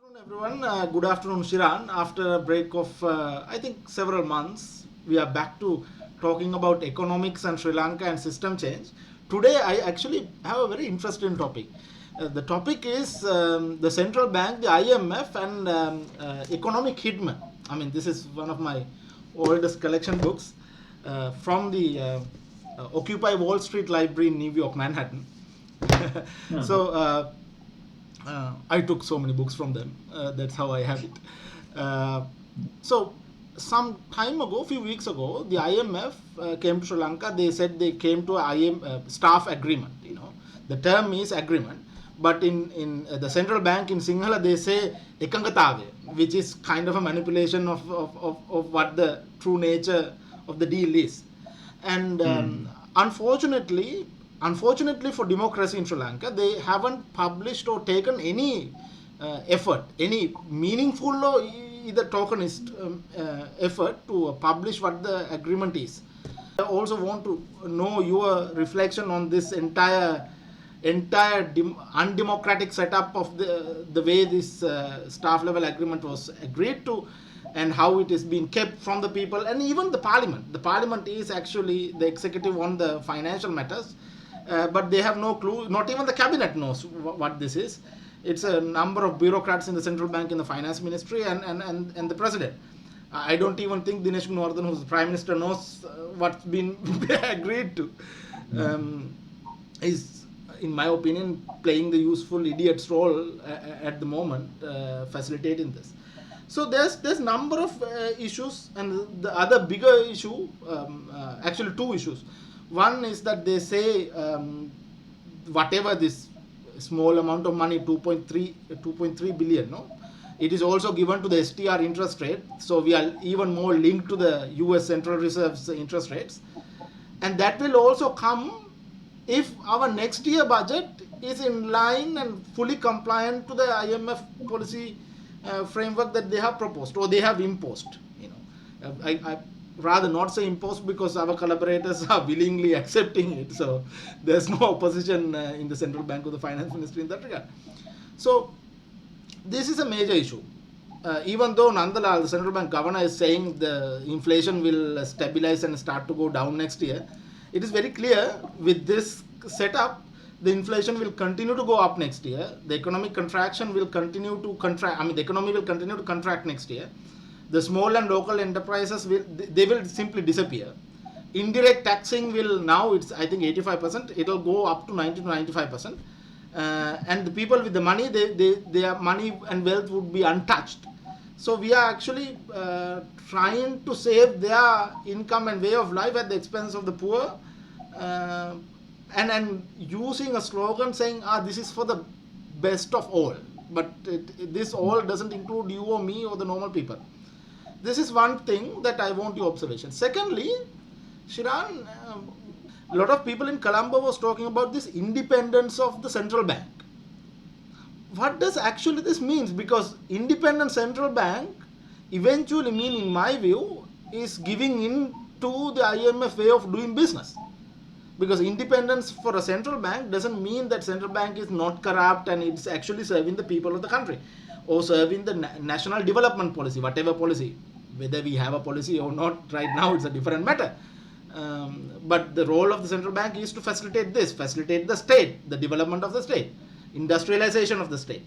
Afternoon, everyone. Good afternoon, Shiran. After a break of, I think, several months, we are back to talking about economics and Sri Lanka and system change. Today, I actually have a very interesting topic. The topic is the central bank, the IMF, and economic hitman. I mean, this is one of my oldest collection books from the Occupy Wall Street Library in New York, Manhattan. so, I took so many books from them. That's how I have it. Uh, so some time ago, few weeks ago, the IMF came to Sri Lanka. They said they came to a staff agreement. The term is agreement, but in the central bank in Sinhala they say ekangatave, which is kind of a manipulation of what the true nature of the deal is. And unfortunately for democracy in Sri Lanka, they haven't published or taken any effort, any meaningful or either tokenist effort to publish what the agreement is. I also want to know your reflection on this entire undemocratic setup of the way this staff level agreement was agreed to, and how it is being kept from the people and even the parliament. The parliament is actually the executive on the financial matters, but they have no clue. Not even the cabinet knows what this is. It's a number of bureaucrats in the central bank, in the finance ministry, and the president. I don't even think Dinesh Gunawardene, who's the prime minister, knows what's been agreed to. Is, in my opinion, playing the useful idiot's role at the moment, facilitating this. So there's number of issues, and the other bigger issue, actually two issues. One is that they say whatever this small amount of money, 2.3 billion, no, it is also given to the STR interest rate. So we are even more linked to the US Central Reserve's interest rates, and that will also come if our next year budget is in line and fully compliant to the IMF policy framework that they have proposed or they have imposed. I rather not say imposed, because our collaborators are willingly accepting it. So there's no opposition in the central bank or the finance ministry in that regard. So this is a major issue. Even though Nandalal, the central bank governor, is saying the inflation will stabilize and start to go down next year, it is very clear with this setup, the inflation will continue to go up next year. The economic contraction will continue to contract. I mean, the economy will continue to contract next year. The small and local enterprises will simply disappear. Indirect taxing will, now it's I think 85%. It'll go up to 90 to 95%. And the people with the money, their money and wealth would be untouched. So we are actually trying to save their income and way of life at the expense of the poor, and using a slogan saying, this is for the best of all. But this all doesn't include you or me or the normal people. This is one thing that I want your observation. Secondly, Shiran, a lot of people in Colombo was talking about this independence of the central bank. What does actually this means? Because independent central bank eventually mean, in my view, is giving in to the IMF way of doing business. Because independence for a central bank doesn't mean that central bank is not corrupt and it's actually serving the people of the country or serving the national development policy, whatever policy. Whether we have a policy or not right now, it's a different matter. But the role of the central bank is to facilitate the state, the development of the state, industrialization of the state.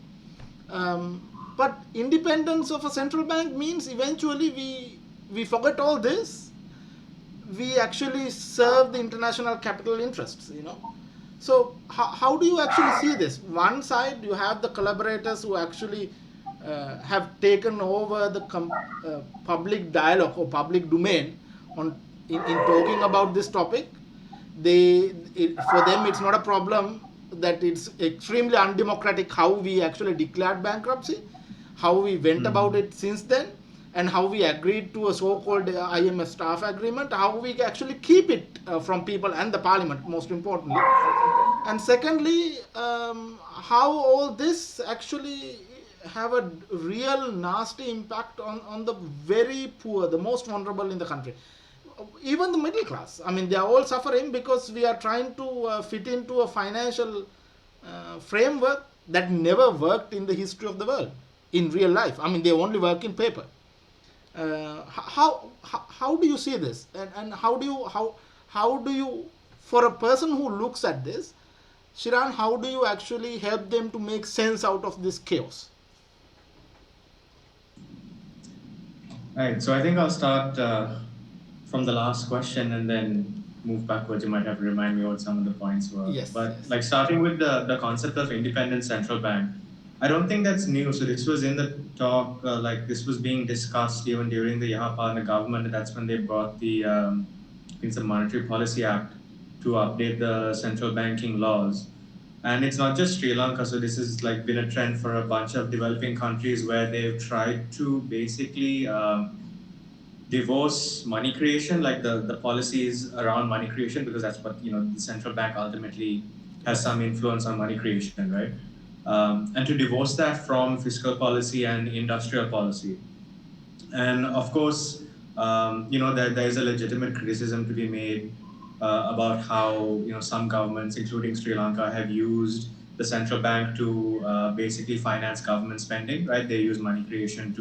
But independence of a central bank means eventually we forget all this. We actually serve the international capital interests, So how do you actually see this? One side, you have the collaborators who actually have taken over the public dialogue or public domain in talking about this topic. For them, it's not a problem that it's extremely undemocratic how we actually declared bankruptcy, how we went about it since then, and how we agreed to a so-called IMF staff agreement, how we actually keep it from people and the parliament, most importantly. And secondly, how all this actually have a real nasty impact on the very poor, the most vulnerable in the country. Even the middle class. I mean, they are all suffering because we are trying to fit into a financial framework that never worked in the history of the world. in real life. I mean, they only work in paper. How do you see this, and how do you, for a person who looks at this, Shiran, how do you actually help them to make sense out of this chaos? Right. So I think I'll start from the last question and then move backwards. You might have to remind me what some of the points were. Yes, But yes. like starting with the concept of independent central bank, I don't think that's new. So this was in the talk, like this was being discussed even during the Yahapalana government. That's when they brought the I think it's the Monetary Policy Act to update the central banking laws. And it's not just Sri Lanka. So this has like been a trend for a bunch of developing countries where they've tried to basically divorce money creation, like the policies around money creation, because that's what the central bank ultimately has Yes. some influence on money creation, right? And to divorce that from fiscal policy and industrial policy. And of course, there's a legitimate criticism to be made about how some governments, including Sri Lanka, have used the central bank to basically finance government spending. Right? They use money creation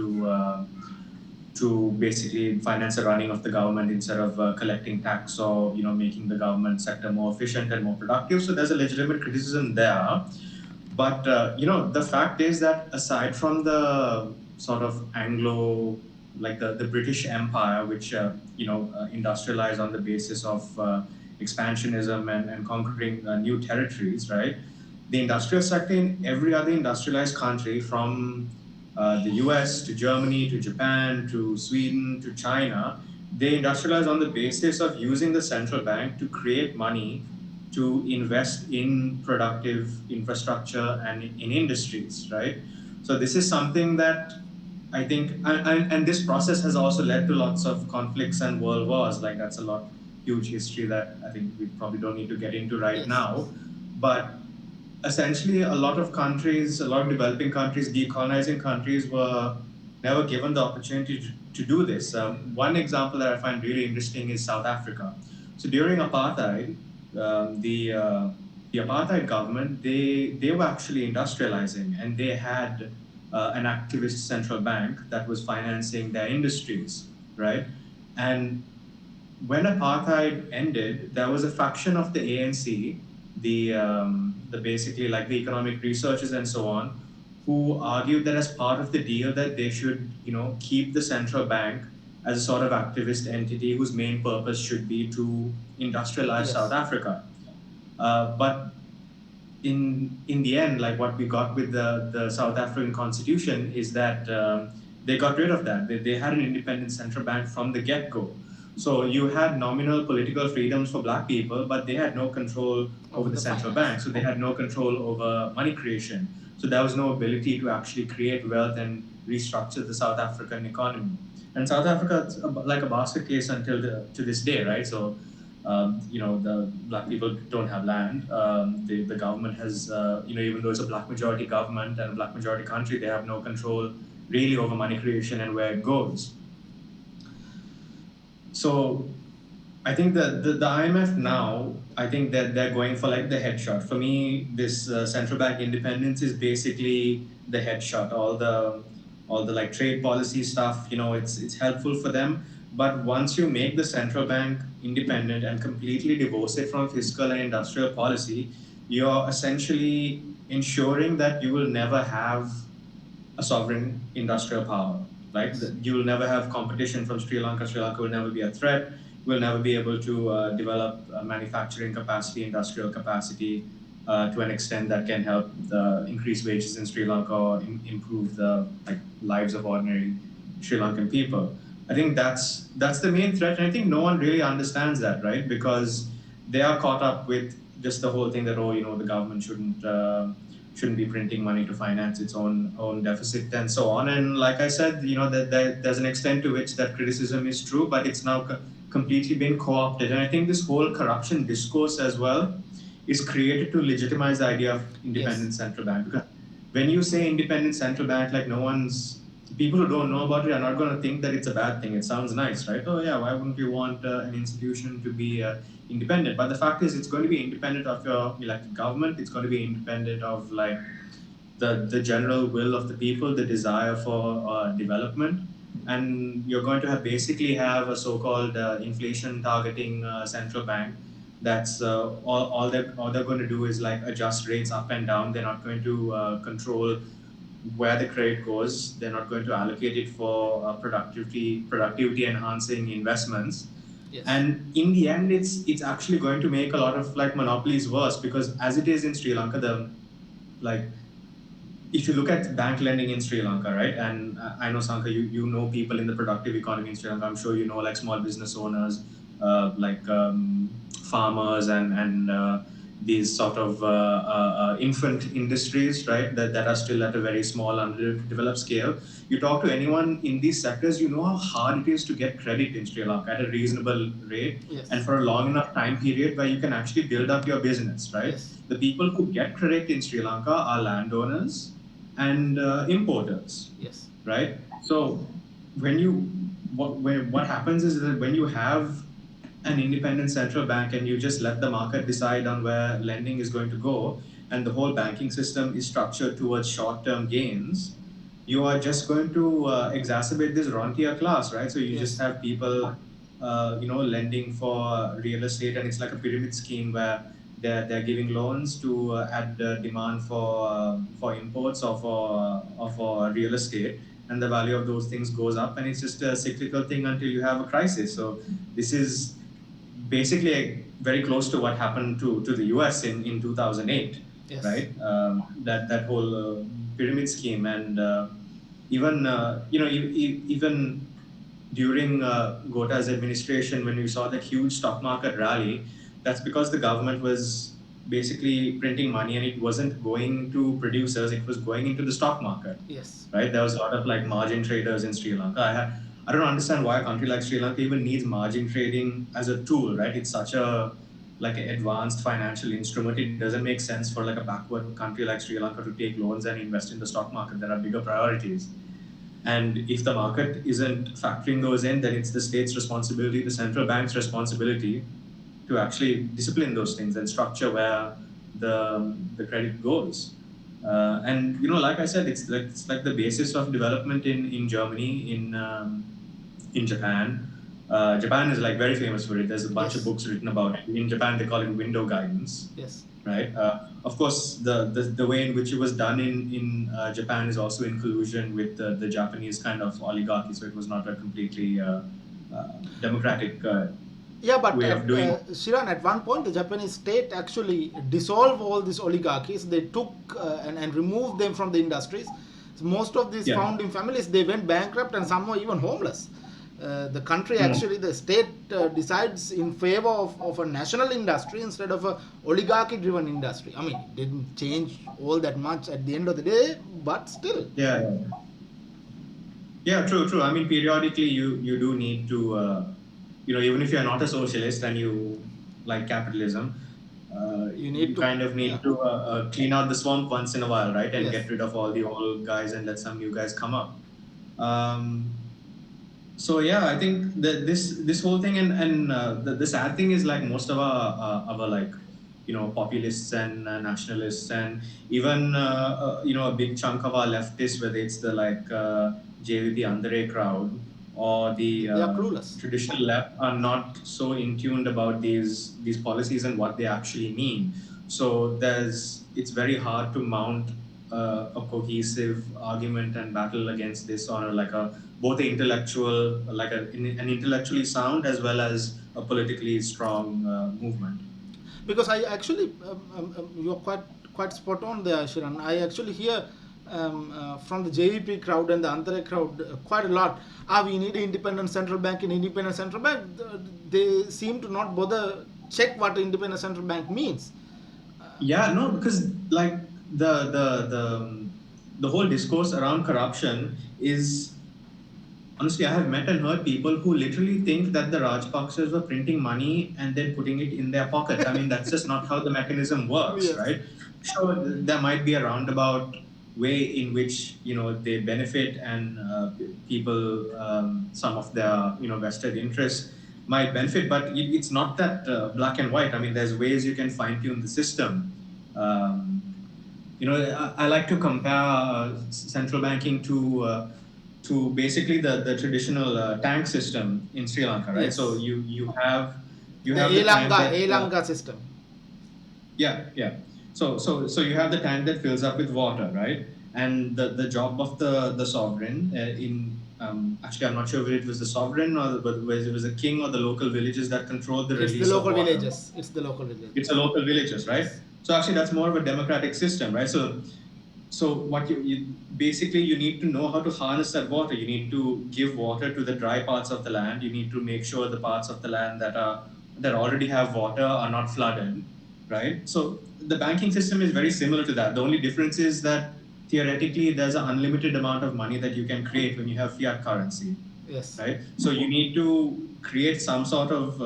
to basically finance the running of the government instead of collecting tax or making the government sector more efficient and more productive. So there's a legitimate criticism there. But the fact is that aside from the sort of Anglo, like the British Empire, which industrialized on the basis of expansionism and conquering new territories, right? The industrial sector in every other industrialized country, from the US to Germany to Japan to Sweden to China, they industrialize on the basis of using the central bank to create money to invest in productive infrastructure and in industries, right? So this is something that I think, and this process has also led to lots of conflicts and world wars. Like that's a lot huge history that I think we probably don't need to get into right Yes, yes. now. But essentially, a lot of countries, a lot of developing countries, decolonizing countries were never given the opportunity to do this. One example that I find really interesting is South Africa. So during apartheid, the apartheid government, they were actually industrializing, and they had an activist central bank that was financing their industries, right? And when apartheid ended, there was a faction of the ANC, the basically like the economic researchers and so on, who argued that as part of the deal that they should keep the central bank as a sort of activist entity whose main purpose should be to industrialize South Yes. Africa. But in the end, like what we got with the South African constitution is that they got rid of that. They had an independent central bank from the get go. So you had nominal political freedoms for black people, but they had no control over Over the the central bank. finance. So they had no control over money creation. So there was no ability to actually create wealth and restructure the South African economy. And South Africa is like a basket case until to this day, right? So the black people don't have land. The government has, even though it's a black majority government and a black majority country, they have no control really over money creation and where it goes. So I think the IMF now, I think that they're going for like the headshot. For me, this central bank independence is basically the headshot. All the like trade policy stuff, it's helpful for them. But once you make the central bank independent and completely divorce it from fiscal and industrial policy, you're essentially ensuring that you will never have a sovereign industrial power. Like Yes. you will never have competition from Sri Lanka. Sri Lanka will never be a threat. We'll never be able to develop manufacturing capacity, industrial capacity to an extent that can help increase wages in Sri Lanka or improve the lives of ordinary Sri Lankan people. I think that's the main threat, and I think no one really understands that, right? Because they are caught up with just the whole thing that the government shouldn't be printing money to finance its own deficit and so on. And like I said, that there's an extent to which that criticism is true, but it's now completely been co-opted. And I think this whole corruption discourse as well is created to legitimize the idea of Yes. independent central bank. Because when you say independent central bank, like no one's people who don't know about it are not going to think that it's a bad thing. It sounds nice, right? Oh yeah, why wouldn't you want an institution to be independent? But the fact is, it's going to be independent of your elected government. It's going to be independent of like the general will of the people, the desire for development, and you're going to have basically have a so-called inflation targeting central bank. That's all they're going to do is like adjust rates up and down. They're not going to control where the credit goes. They're not going to allocate it for productivity enhancing investments. Yes. And in the end, it's actually going to make a lot of like monopolies worse, because as it is in Sri Lanka, the like if you look at bank lending in Sri Lanka, right? And I know, Sanka, you know people in the productive economy in Sri Lanka. I'm sure you know like small business owners, farmers, and these sort of infant industries, right? That are still at a very small, underdeveloped scale. You talk to anyone in these sectors, you know how hard it is to get credit in Sri Lanka at a reasonable rate and Yes. for a long enough time period where you can actually build up your business, right? Yes. The people who get credit in Sri Lanka are landowners and importers, Yes. right? So when you what happens is that when you have an independent central bank and you just let the market decide on where lending is going to go, and the whole banking system is structured towards short-term gains, you are just going to exacerbate this rentier class, right? So you just Yes. have people, lending for real estate, and it's like a pyramid scheme where they're giving loans to add demand for imports or for real estate, and the value of those things goes up, and it's just a cyclical thing until you have a crisis. So this is basically very close to what happened to the US in 2008, Yes. right? That whole pyramid scheme, and even even during Gota's administration, when we saw that huge stock market rally, that's because the government was basically printing money, and it wasn't going to producers; it was going into the stock market, Yes. right? There was a lot of like margin traders in Sri Lanka. I don't understand why a country like Sri Lanka even needs margin trading as a tool, right? It's such a like an advanced financial instrument. It doesn't make sense for like a backward country like Sri Lanka to take loans and invest in the stock market. There are bigger priorities. And if the market isn't factoring those in, then it's the state's responsibility, the central bank's responsibility to actually discipline those things and structure where the credit goes. And like I said, it's like the basis of development in Germany, in Japan. Japan is like very famous for it. There's a bunch of Yes. books written about it. In Japan, they call it window guidance, Yes. right? Of course, the way in which it was done in Japan is also in collusion with the Japanese kind of oligarchy. So it was not a completely democratic Yeah, but way of doing. Shiran, at one point, the Japanese state actually dissolved all these oligarchies. They took and removed them from the industries. So most of these Yeah. founding families, they went bankrupt, and some were even homeless. The country Mm. actually, the state decides in favor of a national industry instead of a oligarchy driven industry. I mean, it didn't change all that much at the end of the day, but still. Yeah. Yeah. Yeah, true, true. I mean, periodically you do need to, even if you're not a socialist and you like capitalism, You you need to, kind of yeah. need to clean out the swamp once in a while, right? And Yes. get rid of all the old guys and let some new guys come up. Um, so yeah, I think that this whole thing, and the sad thing is like most of our like populists and nationalists, and even a big chunk of our leftists, whether it's the like JVP Andre crowd or the They are clueless. traditional left, are not so in tuned about these policies and what they actually mean. So it's very hard to mount a cohesive argument and battle against this on like a both a intellectual like an intellectually sound as well as a politically strong movement. Because I actually you're quite spot on there, Shiran. I actually hear from the JEP crowd and the Antare crowd quite a lot. We need an independent central bank. In independent central bank, they seem to not bother check what an independent central bank means. Yeah, no, because like the whole discourse around corruption is honestly, I have met and heard people who literally think that the Rajpaksas were printing money and then putting it in their pockets. I mean, that's just not how the mechanism works, Yes. right? Sure, there might be a roundabout way in which they benefit, and people, some of their vested interests might benefit, but it's not that black and white. I mean, there's ways you can fine tune the system. Um, I like to compare central banking to basically the traditional tank system in Sri Lanka, right? So Yes. you The have the tank that Elanga system. yeah. So you have the tank that fills up with water, right? And the job of the sovereign in actually I'm not sure whether it was the sovereign or whether it was the king or the local villages that controlled the It's the release of local water. villages. It's the local It's a villages. local villages, right? Yes. So actually that's more of a democratic system, right? So what you basically you need to know how to harness that water. You need to give water to the dry parts of the land. You need to make sure the parts of the land that already have water are not flooded, right? So the banking system is very similar to that. The only difference is that theoretically there's an unlimited amount of money that you can create when you have fiat currency, Yes. right? So you need to create some sort of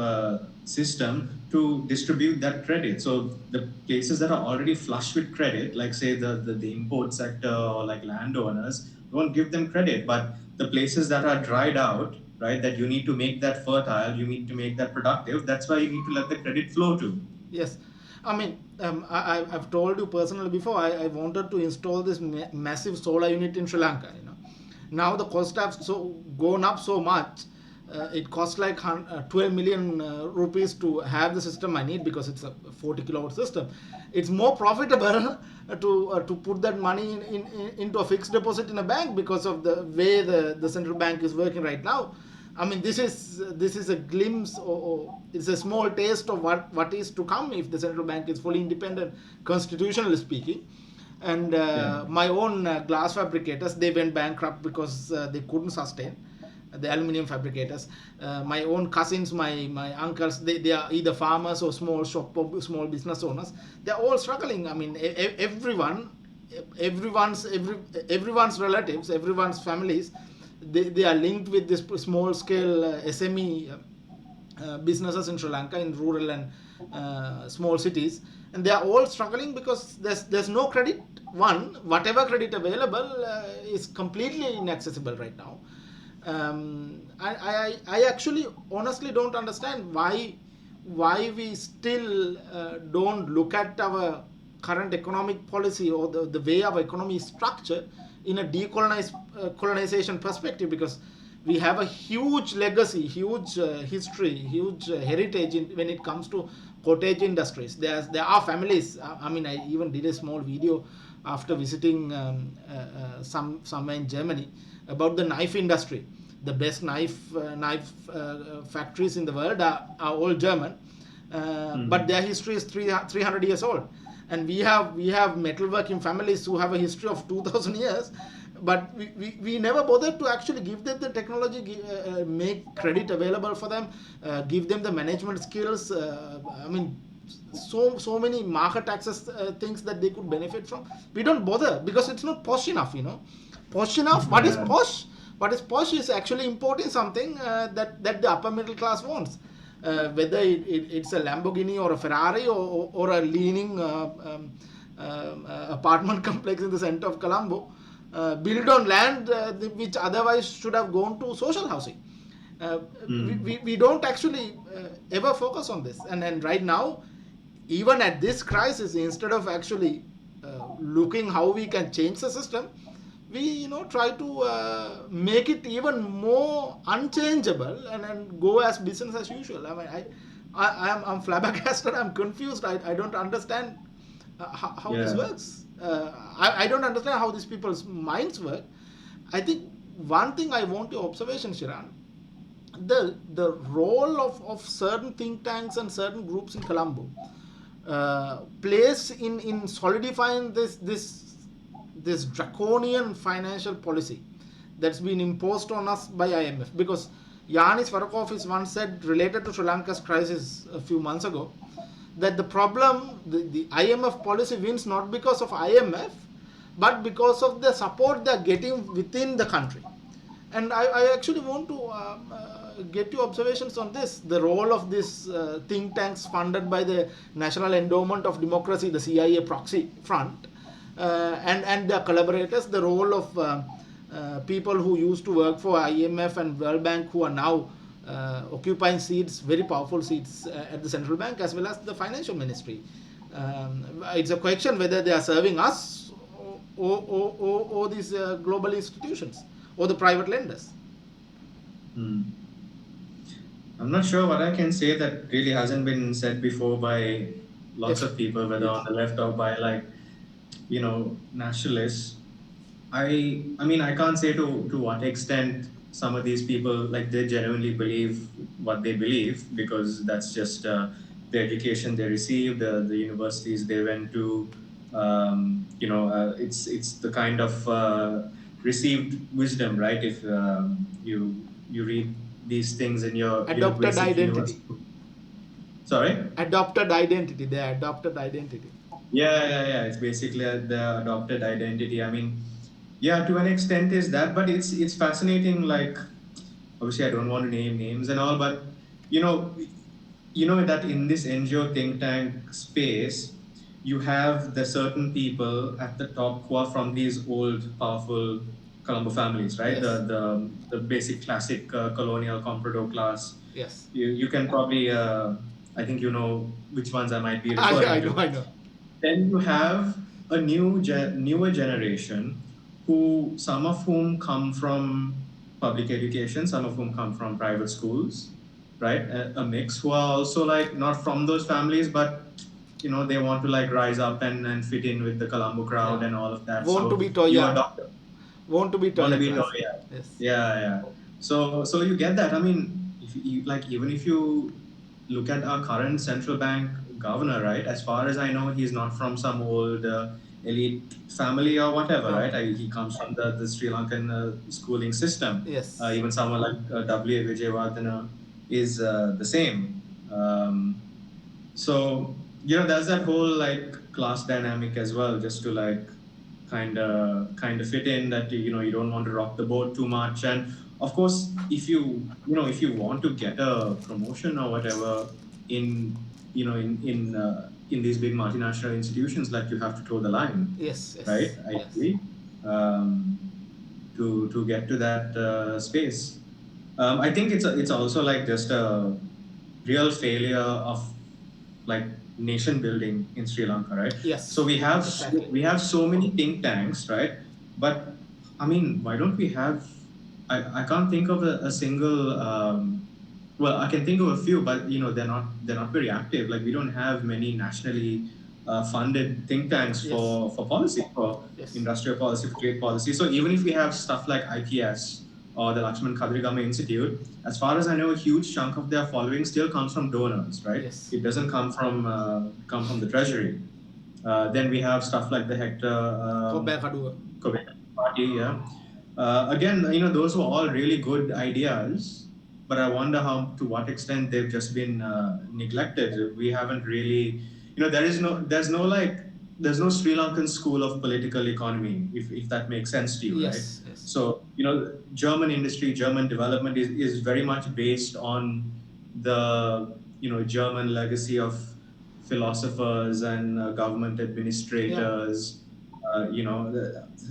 system to distribute that credit. So the places that are already flush with credit, like say the import sector or like landowners, don't give them credit. But the places that are dried out, right, that you need to make that fertile, you need to make that productive, that's why you need to let the credit flow to. Yes, I mean, I've told you personally before. I wanted to install this massive solar unit in Sri Lanka. Now the cost have so gone up so much. It costs like 12 million rupees to have the system I need because it's a 40 kilowatt system. It's more profitable to put that money into a fixed deposit in a bank because of the way the central bank is working right now. I mean, this is a glimpse, or it's a small taste of what is to come if the central bank is fully independent, constitutionally speaking. And Yeah. my own glass fabricators, they went bankrupt because they couldn't sustain the aluminium fabricators. My own cousins, my uncles, they are either farmers or small shop or small business owners. They're all struggling. I mean, everyone's relatives, everyone's families, they are linked with this small scale SME businesses in Sri Lanka, in rural and small cities, and they are all struggling because there's no credit. One, whatever credit available is completely inaccessible right now. I actually honestly don't understand why we still don't look at our current economic policy, or the way our economy is structured in a colonization perspective, because we have a huge legacy, huge history, huge heritage when it comes to cottage industries. There are families. I mean, I even did a small video after visiting somewhere in Germany about the knife industry. The best knife factories in the world are all German, but their history is 300 years old, and we have metalworking families who have a history of 2000 years, but we never bothered to actually give them the technology, make credit available for them, give them the management skills. I mean, so many market access things that they could benefit from. We don't bother because it's not posh enough. Posh enough. What is Yeah. posh? What is posh is actually importing something that the upper middle class wants. Whether it's a Lamborghini or a Ferrari, or a leaning apartment complex in the center of Colombo, built on land which otherwise should have gone to social housing. Uh, we don't actually ever focus on this, and right now, even at this crisis, instead of actually looking how we can change the system, we try to make it even more unchangeable, and go as business as usual. I mean, I'm flabbergasted. I'm confused. I don't understand how this Yeah. works. I don't understand how these people's minds work. I think one thing I want your observation, Shiran, the role of certain think tanks and certain groups in Colombo plays in solidifying this draconian financial policy that's been imposed on us by IMF. Because Yanis Varoufakis once said, related to Sri Lanka's crisis a few months ago, that the problem, the IMF policy wins not because of IMF, but because of the support they're getting within the country. And I actually want to get your observations on this, the role of these think tanks funded by the National Endowment of Democracy, the CIA proxy front, and their collaborators, the role of people who used to work for IMF and World Bank, who are now occupying seats, very powerful seats at the central bank as well as the financial ministry. It's a question whether they are serving us or these global institutions or the private lenders. Hmm. I'm not sure what I can say that really hasn't been said before by lots If of people, whether on yes, the left or by like, nationalists. I mean, I can't say to what extent some of these people like they genuinely believe what they believe, because that's just the education they received, the universities they went to. It's the kind of received wisdom, right? If you read these things in your adopted basic identity, university. Sorry. adopted identity, their adopted identity. Yeah. It's basically the adopted identity. I mean, yeah, to an extent is that, but it's fascinating. Like, obviously, I don't want to name names and all, but you know, that in this NGO think tank space, you have the certain people at the top who are from these old, powerful Colombo families, right? Yes, The basic classic colonial comprador class. yes. You can probably, I think you know which ones I might be I referring know, to. I know. Then you have a newer generation, who some of whom come from public education, some of whom come from private schools, right? A mix, who are also like not from those families, but they want to like rise up and fit in with the Colombo crowd Yeah. and all of that. Want to So be you Toya. adopt Want to be want to Toya be class. yeah. Yes. Yeah. So you get that. I mean, if you like, even if you look at our current central bank governor, right? As far as I know, he's not from some old elite family or whatever, No. right? He comes from the Sri Lankan schooling system. Yes. Even someone like W. Vijayawardena is the same. So there's that whole like class dynamic as well, just to like kind of fit in, that you don't want to rock the boat too much. And of course, if you want to get a promotion or whatever in in these big multinational institutions, like, you have to toe the line, Yes. right? Yes. Yes. Ideally, um, to get to that space. I think it's also like just a real failure of like nation building in Sri Lanka, right? So Yes. we have Exactly. we have so many think tanks, right? But I mean, why don't we have? I can't think of a single. Well, I can think of a few, but they're not very active. Like, we don't have many nationally funded think tanks Yes. for policy, for Yes. industrial policy, for trade policy. So even if we have stuff like IPS or the Lakshman Kadrigama Institute, as far as I know, a huge chunk of their following still comes from donors, right? Yes. It doesn't come from the treasury. Then we have stuff like the Hector Kobaya Kadua. Quebec Party. Yeah. Again, those were all really good ideas, but I wonder how to what extent they've just been neglected. We haven't really, there's no Sri Lankan school of political economy, if that makes sense to you, right? Yes. Yes. So, German industry, German development is very much based on the, German legacy of philosophers and government Yeah. administrators.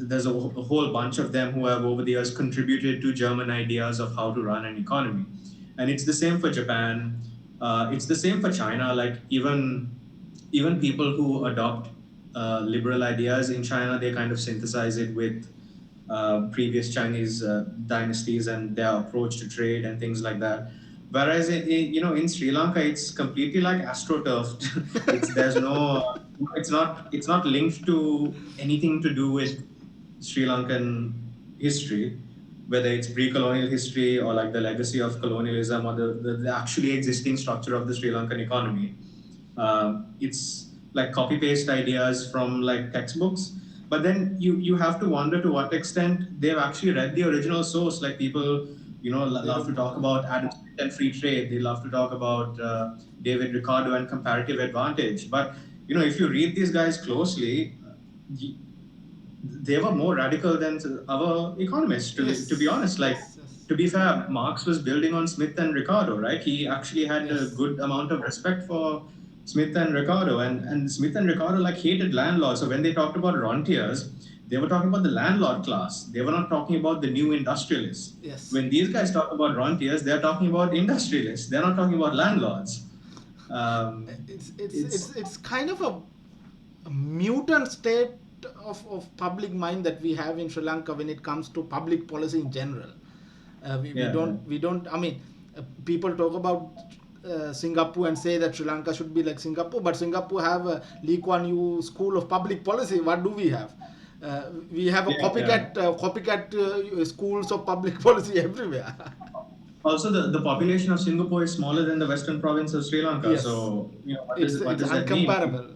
There's a whole bunch of them who have over the years contributed to German ideas of how to run an economy. And it's the same for Japan. It's the same for China. Like, even people who adopt liberal ideas in China, they kind of synthesize it with previous Chinese dynasties and their approach to trade and things like that. Whereas in Sri Lanka, it's completely like astroturfed. It's not linked to anything to do with Sri Lankan history, whether it's pre-colonial history or like the legacy of colonialism or the actually existing structure of the Sri Lankan economy. It's like copy paste ideas from like textbooks, but then you have to wonder to what extent they've actually read the original source. Like, people They love to don't know. talk about Adam Smith and free trade. They love to talk about David Ricardo and comparative advantage. But if you read these guys closely, y- they were more radical than our economists, to be Yes. honest. Like, Yes. Yes. to be fair, Marx was building on Smith and Ricardo, right? He actually had a Yes. good amount of respect for Smith and Ricardo, and Smith and Ricardo like hated landlords. So when they talked about rentiers, they were talking about the landlord class. They were not talking about the new industrialists. Yes. When these guys talk about rentiers, they're talking about industrialists. They're not talking about landlords. It's it's It's it's it's kind of a mutant state of public mind that we have in Sri Lanka when it comes to public policy in general. Yeah, yeah. We don't. I mean, people talk about Singapore and say that Sri Lanka should be like Singapore, but Singapore have a Lee Kuan Yew School of Public Policy. What do we have? We have a Yeah, yeah. copycat schools of public policy everywhere. Also, the population of Singapore is smaller than the western province of Sri Lanka. Yes, So, what it's does that mean? uncomparable.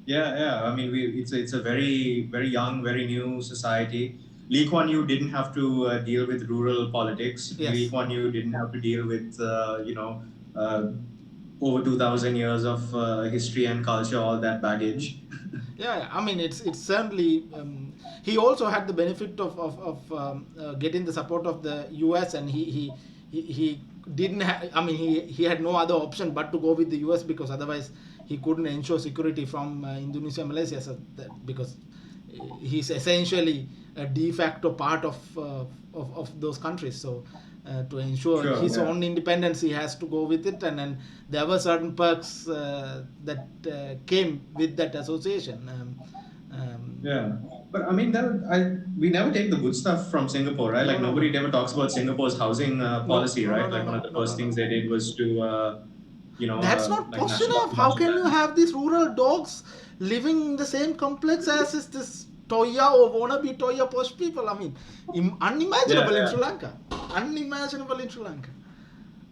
Yeah, yeah. I mean, it's a very young, very new society. Lee Kuan Yew didn't have to deal with rural politics. Lee Yes. Kuan Yew didn't have to deal with uh, over 2,000 years of history and culture, all that baggage. Yeah, I mean it's certainly he also had the benefit getting the support of the US, and he didn't I mean he had no other option but to go with the US, because otherwise he couldn't ensure security from Indonesia, Malaysia, so because he's essentially a de facto part of those countries. So to ensure Sure, his yeah. own independence, he has to go with it, and then there were certain perks that came with that association. Yeah, but I mean, we never take the good stuff from Singapore, right? No, Like no, nobody no, ever talks about Singapore's housing no, policy, no, no, right? no, Like one of no, the no, first no, things no. they did was to, That's not like possible national enough. How can you land. have these rural dogs living in the same complex as is this Toya or wannabe Toya posh people? I mean, Yeah, unimaginable in yeah. Sri Lanka. Unimaginable in Sri Lanka.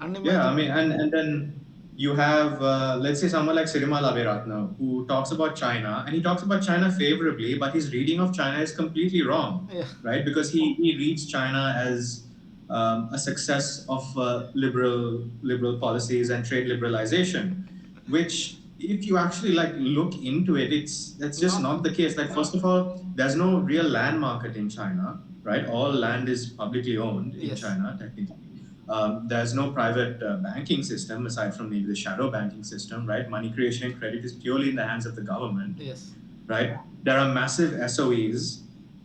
Yeah, I mean, Unimaginable. and then you have, let's say, someone like Sirima Laberatna, who talks about China, and he talks about China favorably, but his reading of China is completely wrong, Yeah. right? Because he reads China as a success of liberal policies and trade liberalization, which, if you actually like look into it, that's just Not. not the case. Like, first of all, there's no real land market in China, right? All land is publicly owned in Yes. China, technically. There's no private banking system aside from maybe the shadow banking system, right? Money creation and credit is purely in the hands of the government, Yes. right? There are massive SOEs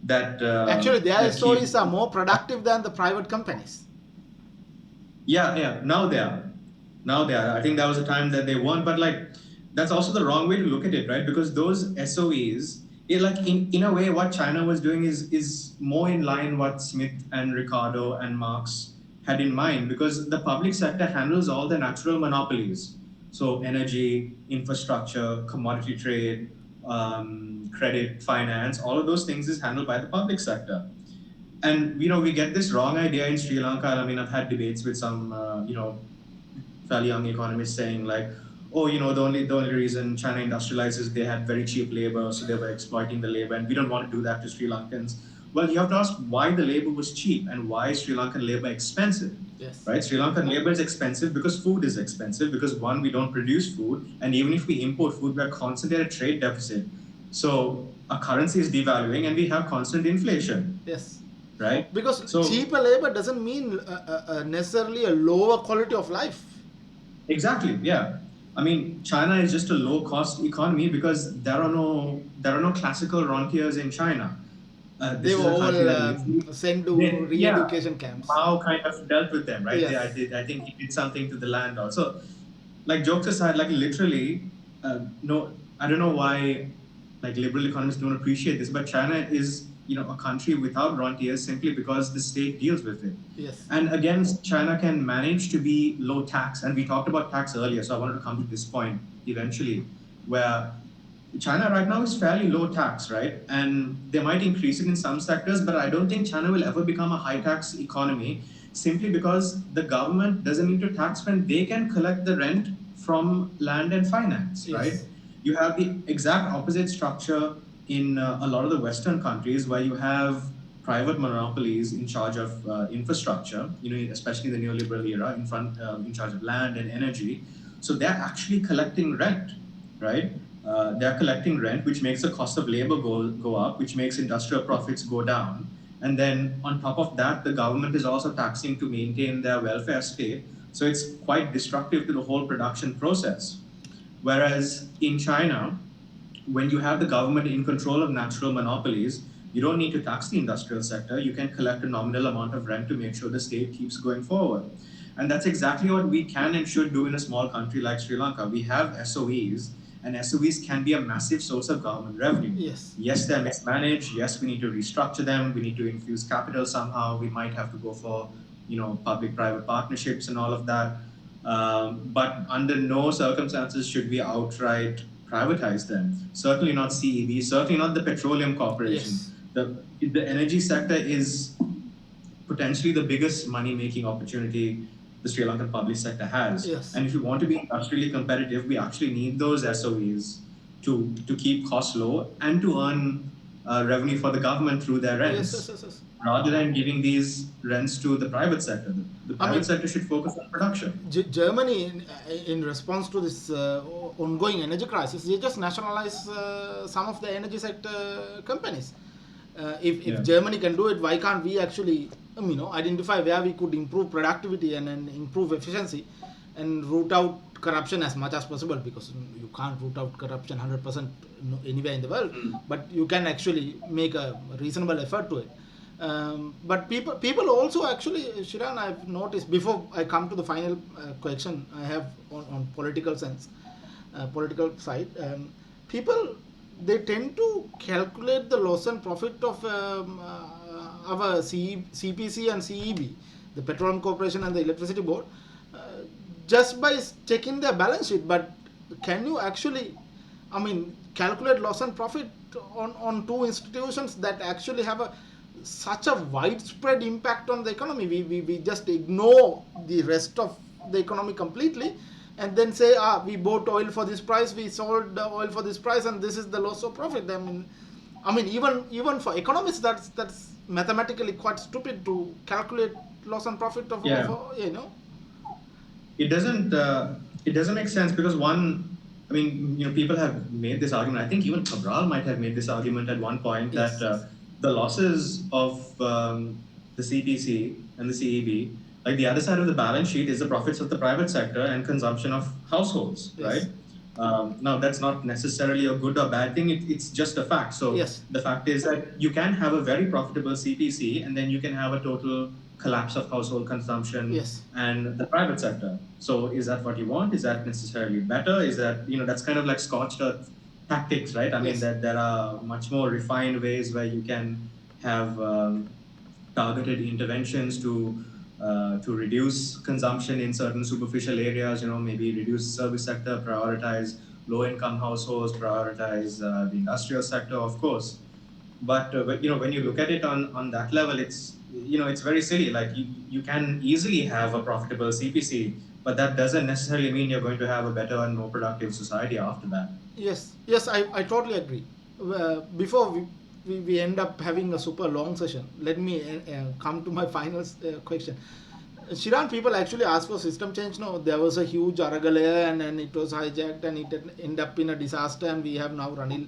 Actually, their that keep. SOEs are more productive than the private companies. Yeah, yeah. Now they are. Now they are. I think there was a time that they weren't, but like that's also the wrong way to look at it, right? Because those SOEs, like in a way, what China was doing is more in line what Smith and Ricardo and Marx had in mind, because the public sector handles all the natural monopolies. So energy, infrastructure, commodity trade, credit, finance, all of those things is handled by the public sector. And we get this wrong idea in Sri Lanka. I mean, I've had debates with some fairly young economists saying like, oh, the only reason China industrializes is they had very cheap labor, so they were exploiting the labor, and we don't want to do that to Sri Lankans. Well, you have to ask why the labor was cheap and why is Sri Lankan labor expensive, Yes. right? Sri Lankan labor is expensive because food is expensive, because one, we don't produce food, and even if we import food, we're constantly at a trade deficit. So our currency is devaluing and we have constant inflation, Yes. right? Because So cheaper labor doesn't mean necessarily a lower quality of life. exactly, yeah. I mean, China is just a low-cost economy because there are no classical rentiers in China. They This were is a country all that literally, sent to yeah, re-education camps. Mao kind of dealt with them, right? Yes. I think he did something to the land also. Like jokes aside, like literally, no, I don't know why, like liberal economists don't appreciate this, but China is, a country without rentiers simply because the state deals with it. Yes. And again, China can manage to be low tax. And we talked about tax earlier, so I wanted to come to this point eventually, where China right now is fairly low tax, right? And they might increase it in some sectors, but I don't think China will ever become a high tax economy simply because the government doesn't need to tax when they can collect the rent from land and finance, right? Yes. You have the exact opposite structure in a lot of the Western countries where you have private monopolies in charge of infrastructure, especially in the neoliberal era, in charge of land and energy. So they're actually collecting rent, right? They're collecting rent, which makes the cost of labor go up, which makes industrial profits go down. And then on top of that, the government is also taxing to maintain their welfare state. So it's quite destructive to the whole production process. Whereas in China, when you have the government in control of natural monopolies, you don't need to tax the industrial sector. You can collect a nominal amount of rent to make sure the state keeps going forward. And that's exactly what we can and should do in a small country like Sri Lanka. We have SOEs, and SOEs can be a massive source of government revenue. Yes. Yes, they're mismanaged. Yes, we need to restructure them. We need to infuse capital somehow. We might have to go for, public-private partnerships and all of that. But under no circumstances should we outright privatize them. Certainly not CEB. Certainly not the petroleum corporation. Yes. The energy sector is potentially the biggest money-making opportunity the Sri Lankan public sector has. Yes. And if you want to be industrially competitive, we actually need those SOEs to keep costs low and to earn revenue for the government through their rents. Yes. Rather than giving these rents to the private sector. The private sector should focus on production. Germany, in response to this ongoing energy crisis, they just nationalize some of the energy sector companies. If Germany can do it, why can't we actually identify where we could improve productivity and improve efficiency and root out corruption as much as possible, because you can't root out corruption 100% anywhere in the world, but you can actually make a reasonable effort to it. But people also actually, Shiran, I've noticed, before I come to the final question I have on political sense, political side, people, they tend to calculate the loss and profit of our CPC and CEB, the Petroleum Corporation and the Electricity Board, just by checking their balance sheet. But can you actually, calculate loss and profit on two institutions that actually have such a widespread impact on the economy? We just ignore the rest of the economy completely, and then say, we bought oil for this price, we sold the oil for this price, and this is the loss of profit. Even for economists, that's mathematically quite stupid to calculate loss and profit of. It doesn't make sense, because people have made this argument. I think even Cabral might have made this argument at one point, Yes. that the losses of the CPC and the CEB, like the other side of the balance sheet, is the profits of the private sector and consumption of households, Yes. right? Now, that's not necessarily a good or bad thing. It's just a fact. So Yes. the fact is that you can have a very profitable CPC, and then you can have a total collapse of household consumption Yes. and the private sector. So is that what you want? Is that necessarily better? Is that, that's kind of like scorched earth tactics, right? Yes. That there are much more refined ways where you can have targeted interventions to reduce consumption in certain superficial areas. Maybe reduce the service sector, prioritize low-income households, prioritize the industrial sector, of course. But when you look at it on that level, it's very silly. Like you can easily have a profitable CPC, but that doesn't necessarily mean you're going to have a better and more productive society after that. Yes, I totally agree. Before we end up having a super long session, let me come to my final question. Shiran, people actually ask for system change. No, there was a huge Aragalaya, and it was hijacked, and it ended up in a disaster, and we have now Ranil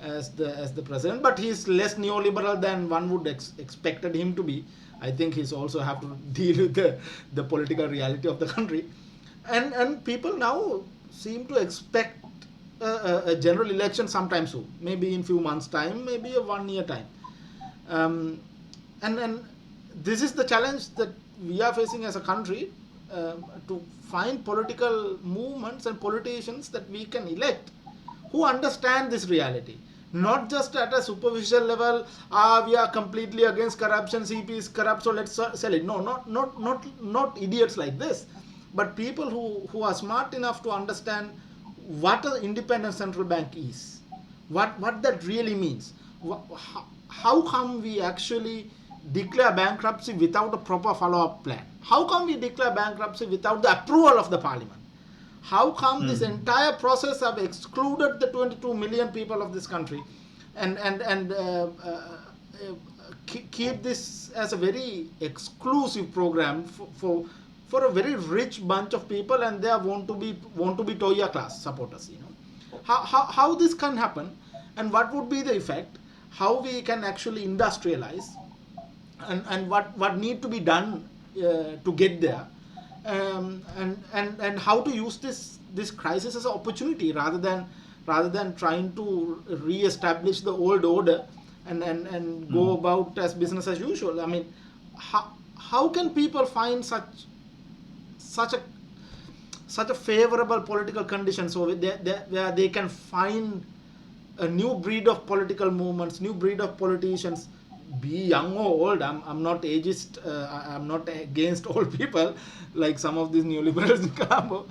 as the president. But he's less neoliberal than one would expected him to be. I think he's also have to deal with the political reality of the country, and people now seem to expect a general election sometime soon, maybe in few months time, maybe a 1 year time. And this is the challenge that we are facing as a country, to find political movements and politicians that we can elect who understand this reality, not just at a superficial level. We are completely against corruption, CP is corrupt, so let's sell it. No, not idiots like this, but people who are smart enough to understand what an independent central bank is, what that really means. How come we actually declare bankruptcy without a proper follow-up plan? How come we declare bankruptcy without the approval of the parliament? How come this entire process have excluded the 22 million people of this country, and keep this as a very exclusive program for a very rich bunch of people, and they want to be Toya class supporters? How this can happen, and what would be the effect? How we can actually industrialize, and what need to be done to get there, and how to use this crisis as an opportunity rather than trying to re-establish the old order and go about as business as usual. How can people find such such a favorable political condition, so where they can find a new breed of political movements, new breed of politicians, be young or old. I'm not ageist. I'm not against old people, like some of these neoliberals in Colombo.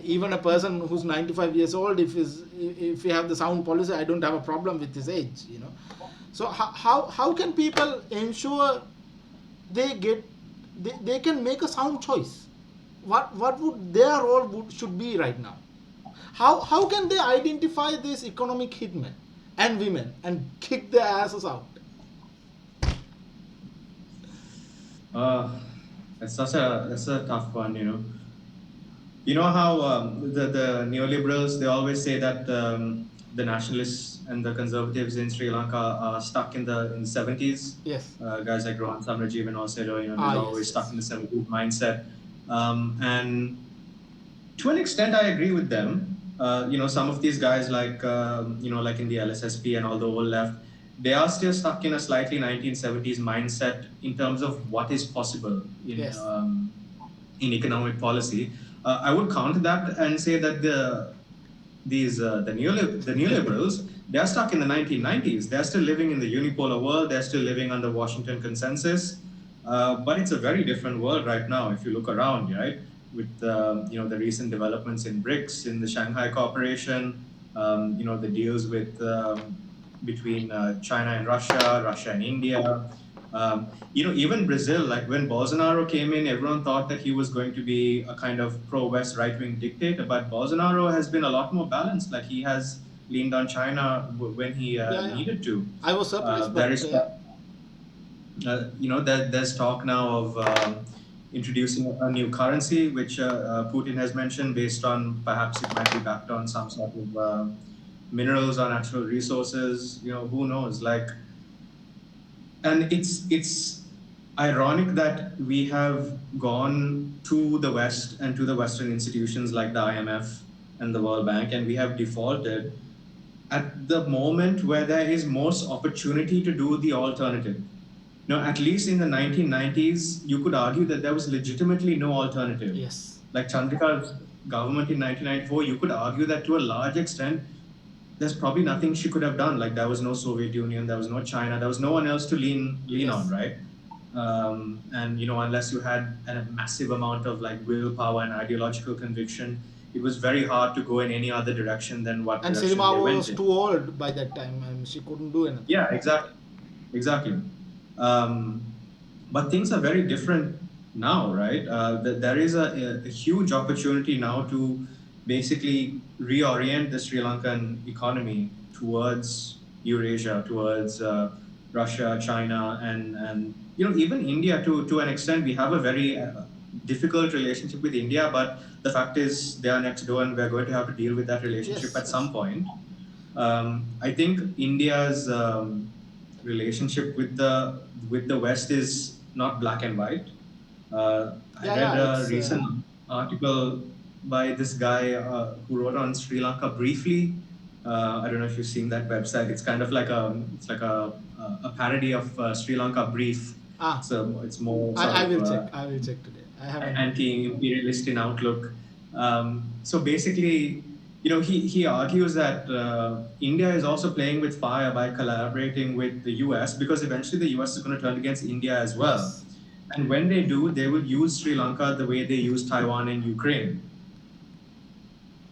Even a person who's 95 years old, if he have the sound policy, I don't have a problem with his age. So how can people ensure they get they can make a sound choice? What would their role should be right now? How can they identify these economic hitmen and women and kick their asses out? Uh, that's a tough one, you know. You know how the neoliberals, they always say that the nationalists and the conservatives in Sri Lanka are stuck in the 70s. Yes. Guys like Rohan Samrajeev and also, they're Yes, always stuck yes. in the 70s mindset. And to an extent, I agree with them. Some of these guys, like in the LSSP and all the old left, they are still stuck in a slightly 1970s mindset in terms of what is possible Yes. in economic policy. I would counter that and say that the neoliberals, they are stuck in the 1990s. They're still living in the unipolar world. They're still living under Washington consensus. But it's a very different world right now if you look around, right? With the recent developments in BRICS, in the Shanghai Cooperation, the deals between China and Russia, Russia and India. Even Brazil, like when Bolsonaro came in, everyone thought that he was going to be a kind of pro-West right-wing dictator, but Bolsonaro has been a lot more balanced. Like he has leaned on China when he Yeah, yeah. needed to. I was surprised, There but is, yeah. there's talk now of introducing a new currency, which Putin has mentioned, based on perhaps it might be backed on some sort of minerals or natural resources. Who knows? Like, and it's ironic that we have gone to the West and to the Western institutions like the IMF and the World Bank, and we have defaulted at the moment where there is most opportunity to do the alternative. At least in the 1990s, you could argue that there was legitimately no alternative. Yes. Like Chandrika's government in 1994, you could argue that to a large extent, there's probably nothing she could have done. Like there was no Soviet Union, there was no China, there was no one else to lean on, Yes. right? And unless you had a massive amount of like willpower and ideological conviction, it was very hard to go in any other direction than what And direction Silma they went was in. too old by that time, and she couldn't do anything. Yeah, exactly. Um, but things are very different now, right? There is a huge opportunity now to basically reorient the Sri Lankan economy towards Eurasia, towards Russia, China, and even India to an extent. We have a very difficult relationship with India, but the fact is they are next door, and we're going to have to deal with that relationship Yes, at yes. some point. I think India's relationship with the West is not black and white. I Yeah, read yeah. a It's recent article by this guy who wrote on Sri Lanka briefly. I don't know if you've seen that website. It's kind of like a parody of Sri Lanka Brief. ah. So it's more sort I of will check. I will check today. I haven't. anti-imperialist in outlook. So basically, he argues that India is also playing with fire by collaborating with the US, because eventually the US is going to turn against India as well. Yes. And when they do, they will use Sri Lanka the way they use Taiwan and Ukraine,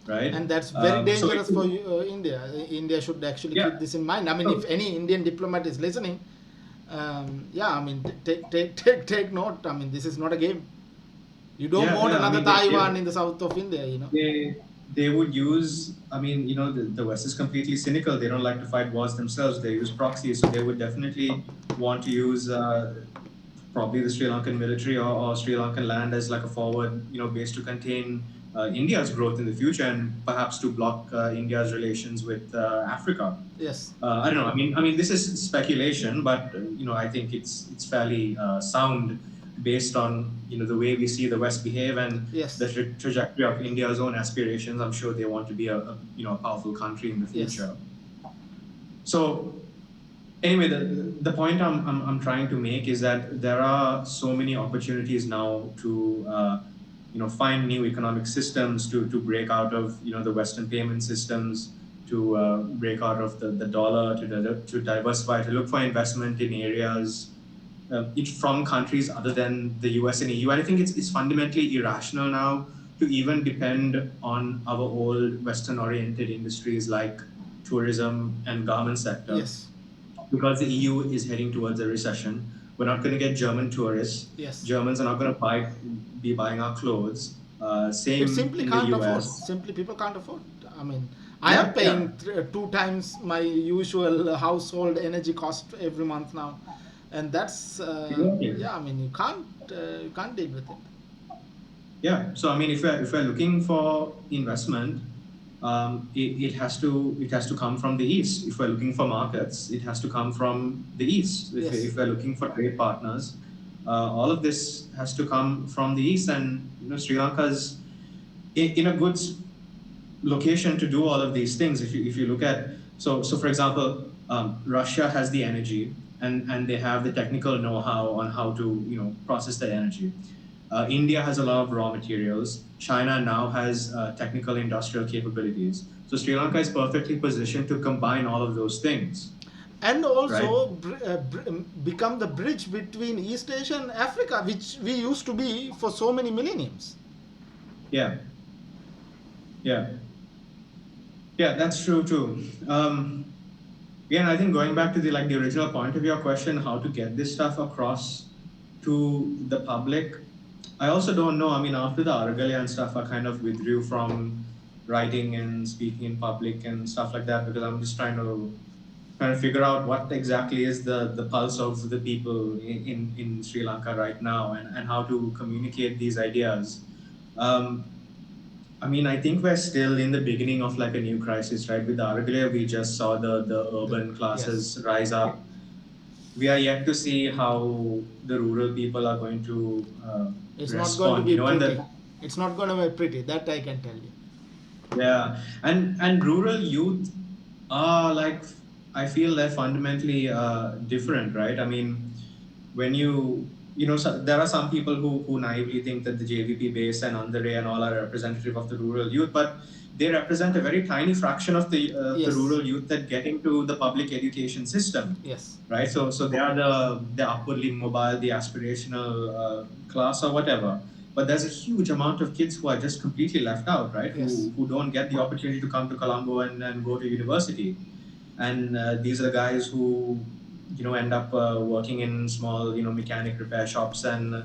right? And that's very So dangerous for India. India should actually yeah. keep this in mind. I mean, if So, any Indian diplomat is listening, yeah, I mean, take note. I mean, this is not a game. You don't yeah, want yeah. I another mean, Taiwan in the south of India. they would use, I mean, the West is completely cynical. They don't like to fight wars themselves. They use proxies. So they would definitely want to use probably the Sri Lankan military or Sri Lankan land as like a forward, base to contain India's growth in the future, and perhaps to block India's relations with Africa. Yes. I don't know. I mean, this is speculation, but I think it's fairly sound based on the way we see the West behave and the Yes. trajectory of India's own aspirations. I'm sure they want to be a powerful country in the Yes. future. So anyway, the point I'm trying to make is that there are so many opportunities now to find new economic systems to break out of the Western payment systems, to break out of the dollar, to diversify, to look for investment in areas from countries other than the US and EU. And I think it's fundamentally irrational now to even depend on our old Western-oriented industries like tourism and garment sector, Yes. because the EU is heading towards a recession. We're not going to get German tourists. Yes. Germans are not going to be buying our clothes. It Same simply in the can't afford. US. Simply people can't afford. I mean, I am Yeah, yeah. paying two times my usual household energy cost every month now, and that's Exactly. yeah. I mean, you can't deal with it. Yeah. So I mean, if we're looking for investment, it has to come from the east. If we're looking for markets, it has to come from the east. If, Yes. if we're looking for trade partners, all of this has to come from the east. And Sri Lanka's in a good location to do all of these things. If you look at, so for example, Russia has the energy, and they have the technical know-how on how to process the energy. India has a lot of raw materials. China now has technical industrial capabilities. So Sri Lanka is perfectly positioned to combine all of those things, And right? also become the bridge between East Asia and Africa, which we used to be for so many millenniums. Yeah, yeah, yeah. That's true too. Again, I think going back to the original point of your question, how to get this stuff across to the public. I also don't know. I mean, after the Argalia and stuff, I kind of withdrew from writing and speaking in public and stuff like that, because I'm just trying to figure out what exactly is the pulse of the people in Sri Lanka right now, and how to communicate these ideas. Um, I mean, I think we're still in the beginning of like a new crisis, right? With the Argalia, we just saw the urban Yes. classes rise up. We are yet to see how the rural people are going to It's not going to respond, be and pretty. the It's not going to be pretty. That I can tell you. yeah, and rural youth are like, I feel they're fundamentally different, right? I mean, when so there are some people who naively think that the JVP base and Andare and all are representative of the rural youth, but they represent a very tiny fraction of the Yes. rural youth that get into the public education system, Yes. right? So they are the upwardly mobile, the aspirational class or whatever. But there's a huge amount of kids who are just completely left out, right? Yes. Who don't get the opportunity to come to Colombo and go to university. And these are the guys who end up working in small mechanic repair shops, and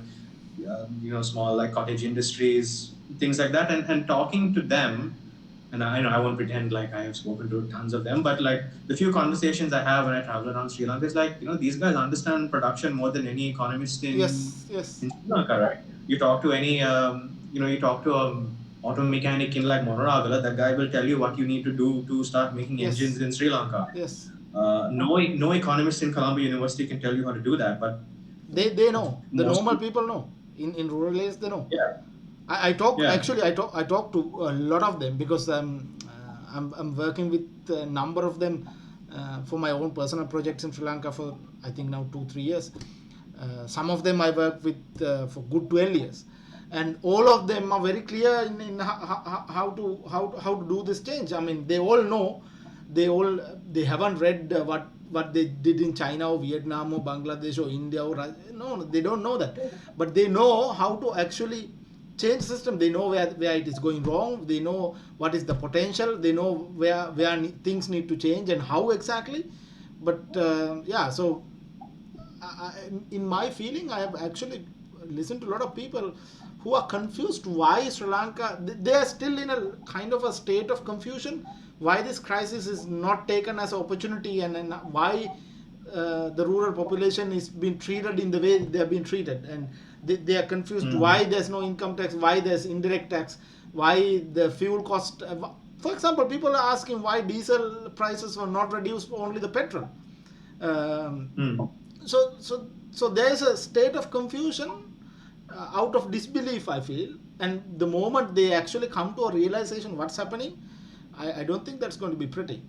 small like cottage industries, things like that. And talking to them, and I won't pretend like I have spoken to tons of them, but like the few conversations I have when I travel around Sri Lanka is like, these guys understand production more than any economist Yes. Yes. in Sri Lanka, right? You talk to any you talk to auto mechanic in like Monoragala, that guy will tell you what you need to do to start making engines Yes. in Sri Lanka. Yes. No economist in Columbia University can tell you how to do that, but They know. The most normal people know. In rural areas, they know. yeah, I talk yeah. actually. I talk to a lot of them because I'm working with a number of them for my own personal projects in Sri Lanka for I think now 2 3 years. Some of them I work with for good 12 years, and all of them are very clear in how to do this change. I mean, they all know. They haven't read what they did in China or Vietnam or Bangladesh or India or no, they don't know that, but they know how to actually change system. They know where it is going wrong. They know what is the potential. They know things need to change and how exactly. But yeah, so in my feeling, I have actually listened to a lot of people who are confused why Sri Lanka, they are still in a kind of a state of confusion, why this crisis is not taken as an opportunity, and why the rural population is being treated in the way they have been treated, and they are confused Mm. why there's no income tax, why there's indirect tax, why the fuel cost. For example, people are asking why diesel prices were not reduced, only the petrol. Um, Mm. so there is a state of confusion, out of disbelief, I feel. And the moment they actually come to a realization what's happening, I don't think that's going to be pretty,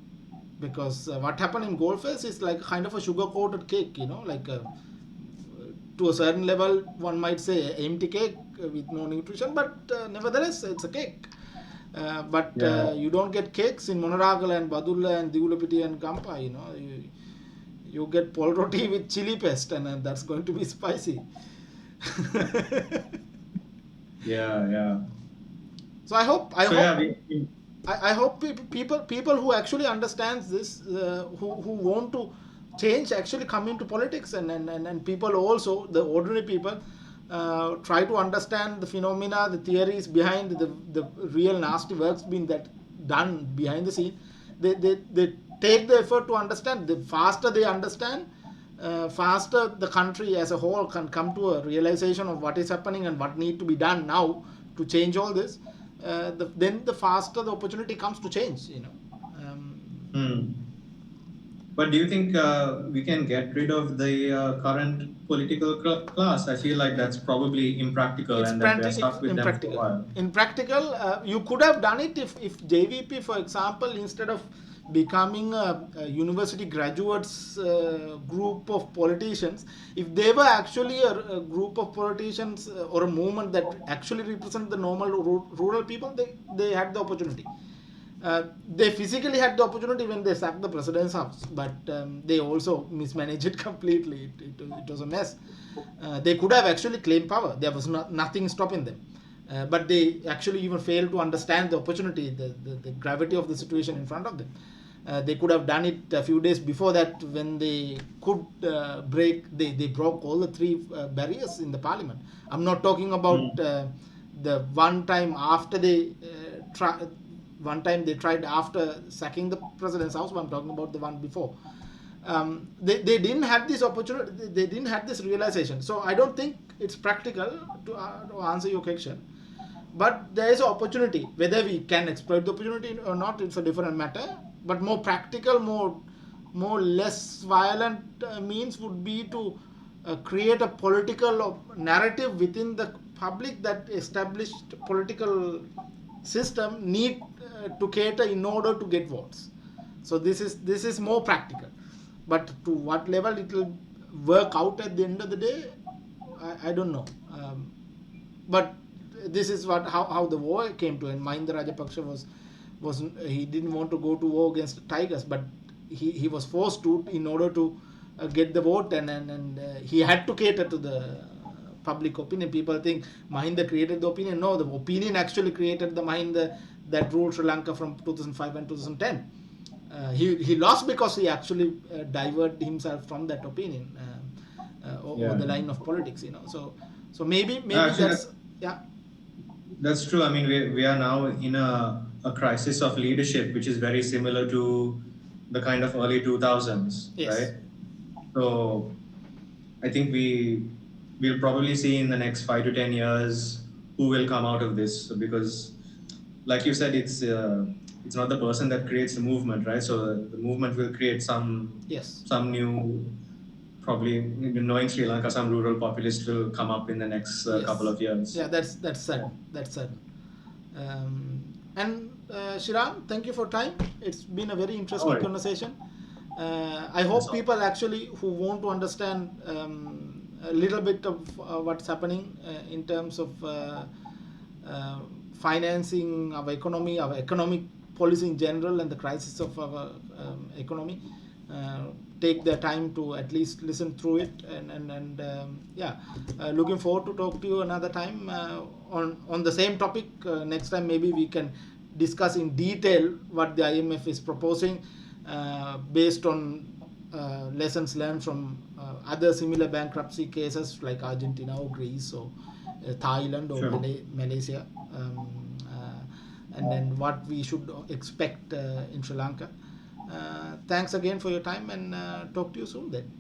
because what happened in Goldface is like kind of a sugar coated cake, like to a certain level one might say empty cake, with no nutrition, but nevertheless, it's a cake. But Yeah. you don't get cakes in Monaragala and Badulla and Divulapiti and Gampa, you get pol roti with chili paste, and that's going to be spicy. Yeah. So I hope So yeah, we I hope people who actually understands this, who want to change, actually come into politics, and people also, the ordinary people, try to understand the phenomena, the theories behind the real nasty works being that done behind the scene. They take the effort to understand. The faster they understand, faster the country as a whole can come to a realization of what is happening and what need to be done now to change all this. Then the faster the opportunity comes to change. hmm. But do you think we can get rid of the current political class? I feel like that's probably impractical It's and that we're stuck with them for a impractical. while. In practical, you could have done it if JVP, for example, instead of becoming a university graduates group of politicians, if they were actually a group of politicians or a movement that actually represent the normal rural people, they had the opportunity. They physically had the opportunity when they sacked the president's house, but they also mismanaged it completely. It was a mess. They could have actually claimed power. There was nothing stopping them. But they actually even failed to understand the opportunity, the gravity of the situation in front of them. They could have done it a few days before that when they could they broke all the three barriers in the parliament. I'm not talking about Hmm. the one time after one time they tried after sacking the president's house, but I'm talking about the one before. They didn't have this opportunity, they didn't have this realization. So I don't think it's practical to answer your question. But there is an opportunity. Whether we can exploit the opportunity or not, it's a different matter. But more practical, more less violent means would be to create a political narrative within the public that established political system need to cater in order to get votes. So this is more practical. But to what level it will work out at the end of the day, I don't know. But this is how the war came to end. Mahinda Rajapaksa was he didn't want to go to war against tigers, but he was forced to in order to get the vote, and he had to cater to the public opinion. People think Mahinda created the opinion. No, the opinion actually created the Mahinda that ruled Sri Lanka from 2005 and 2010. He lost because he actually diverted himself from that opinion, or Yeah. the line of politics. So maybe Actually, that's, yeah. that's true. I mean, we are now in a crisis of leadership, which is very similar to the kind of early 2000s, Yes. right? So I think we'll probably see in the next 5 to 10 years who will come out of this because, like you said, it's not the person that creates the movement, right? So the movement will create Yes. some new, probably knowing Sri Lanka, some rural populist will come up in the next couple Yes. of years. Yeah, that's certain. That's certain. And Shiran, thank you for time. It's been a very No interesting worries. conversation. I That's hope all. people actually who want to understand a little bit of what's happening in terms of uh, financing our economic policy in general, and the crisis of our economy, uh, take the time to at least listen through it, and yeah, looking forward to talk to you another time on the same topic. Next time maybe we can discuss in detail what the IMF is proposing, based on lessons learned from other similar bankruptcy cases like Argentina or Greece or Thailand or Sure. Malaysia, and then what we should expect in Sri Lanka. Thanks again for your time, and talk to you soon then.